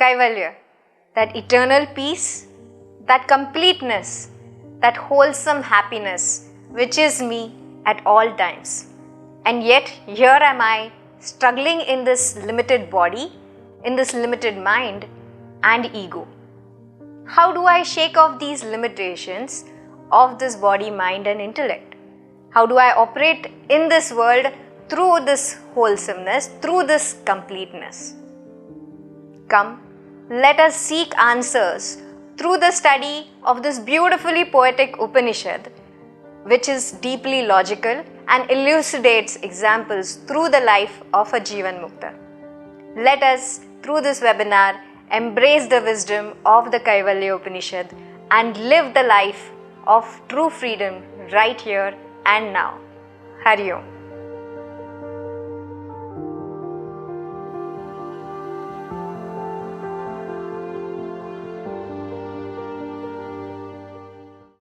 Kaivalya, that eternal peace, that completeness, that wholesome happiness which is me at all times. And yet here am I struggling in this limited body, in this limited mind and ego. How do I shake off these limitations of this body, mind and intellect? How do I operate in this world through this wholesomeness, through this completeness? Come, let us seek answers through the study of this beautifully poetic Upanishad, which is deeply logical and elucidates examples through the life of a Jivan Mukta. Let us, through this webinar, embrace the wisdom of the Kaivalya Upanishad and live the life of true freedom right here and now. Hari Om.